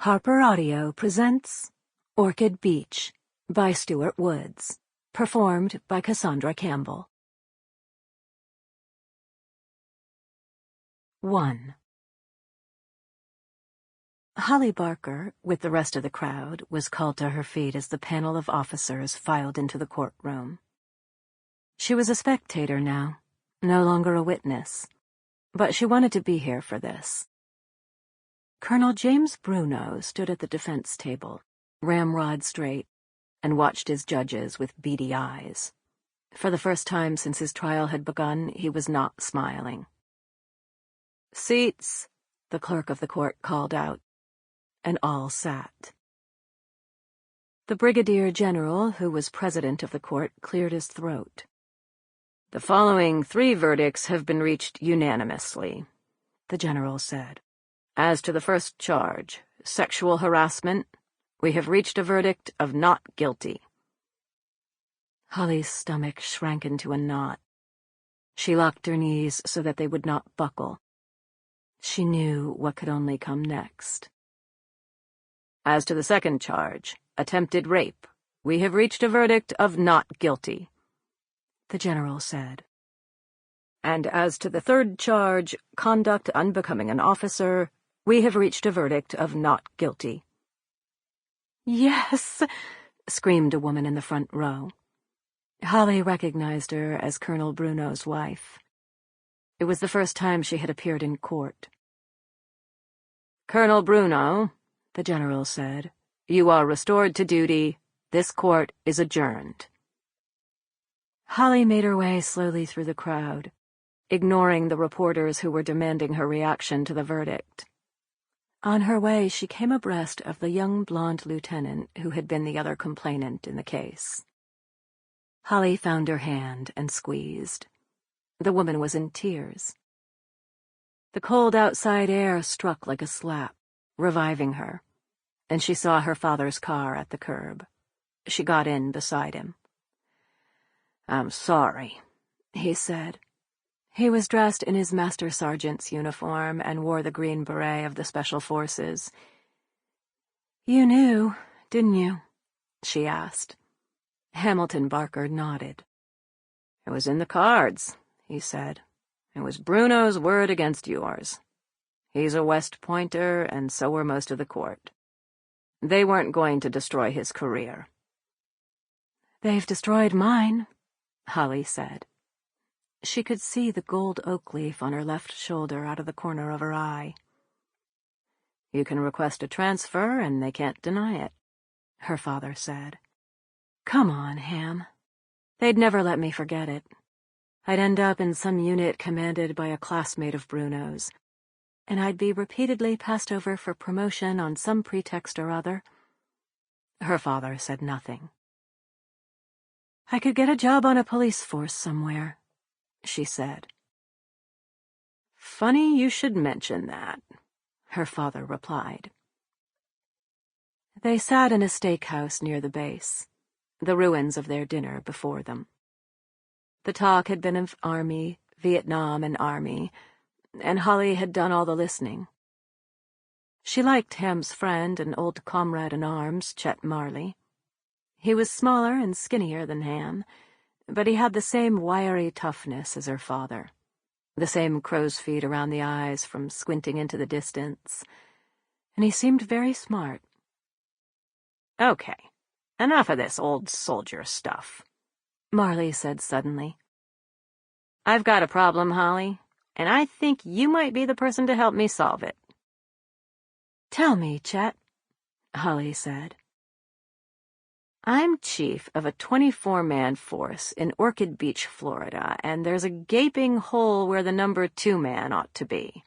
Harper Audio presents Orchid Beach by Stuart Woods, performed by Cassandra Campbell. 1. Holly Barker, with the rest of the crowd, was called to her feet as the panel of officers filed into the courtroom. She was a spectator now, no longer a witness, but she wanted to be here for this. Colonel James Bruno stood at the defense table, ramrod straight, and watched his judges with beady eyes. For the first time since his trial had begun, he was not smiling. "Seats," the clerk of the court called out, and all sat. The brigadier general, who was president of the court, cleared his throat. "The following 3 verdicts have been reached unanimously," the general said. "As to the first charge, sexual harassment, we have reached a verdict of not guilty." Holly's stomach shrank into a knot. She locked her knees so that they would not buckle. She knew what could only come next. "As to the second charge, attempted rape, we have reached a verdict of not guilty," the general said. "And as to the third charge, conduct unbecoming an officer, we have reached a verdict of not guilty." "Yes!" screamed a woman in the front row. Holly recognized her as Colonel Bruno's wife. It was the first time she had appeared in court. "Colonel Bruno," the general said, "you are restored to duty. This court is adjourned." Holly made her way slowly through the crowd, ignoring the reporters who were demanding her reaction to the verdict. On her way, she came abreast of the young blonde lieutenant who had been the other complainant in the case. Holly found her hand and squeezed. The woman was in tears. The cold outside air struck like a slap, reviving her, and she saw her father's car at the curb. She got in beside him. "I'm sorry," he said. He was dressed in his master sergeant's uniform and wore the green beret of the Special Forces. "You knew, didn't you?" she asked. Hamilton Barker nodded. "It was in the cards," he said. "It was Bruno's word against yours. He's a West Pointer, and so were most of the court. They weren't going to destroy his career." "They've destroyed mine," Holly said. She could see the gold oak leaf on her left shoulder out of the corner of her eye. "You can request a transfer, and they can't deny it," her father said. "Come on, Ham. They'd never let me forget it. I'd end up in some unit commanded by a classmate of Bruno's, and I'd be repeatedly passed over for promotion on some pretext or other." Her father said nothing. "I could get a job on a police force somewhere," she said. "Funny you should mention that," her father replied. They sat in a steakhouse near the base, the ruins of their dinner before them. The talk had been of Army, Vietnam, and Army, and Holly had done all the listening. She liked Ham's friend and old comrade in arms, Chet Marley. He was smaller and skinnier than Ham, but he had the same wiry toughness as her father, the same crow's feet around the eyes from squinting into the distance, and he seemed very smart. "Okay, enough of this old soldier stuff," Marley said suddenly. "I've got a problem, Holly, and I think you might be the person to help me solve it." "Tell me, Chet," Holly said. "I'm chief of a 24-man force in Orchid Beach, Florida, and there's a gaping hole where the number 2 man ought to be."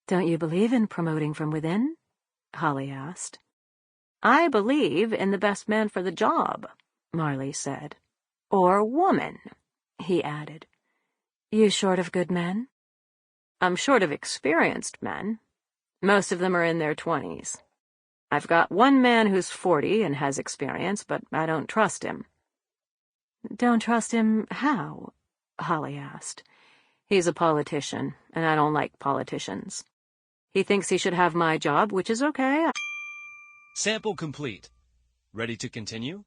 "Don't you believe in promoting from within?" Holly asked. "I believe in the best man for the job," Marley said. "Or woman," he added. "You short of good men?" "I'm short of experienced men. Most of them are in their 20s. I've got one man who's 40 and has experience, but I don't trust him." "Don't trust him how?" Holly asked. "He's a politician, and I don't like politicians." He thinks he should have my job, which is okay. Sample complete. Ready to continue?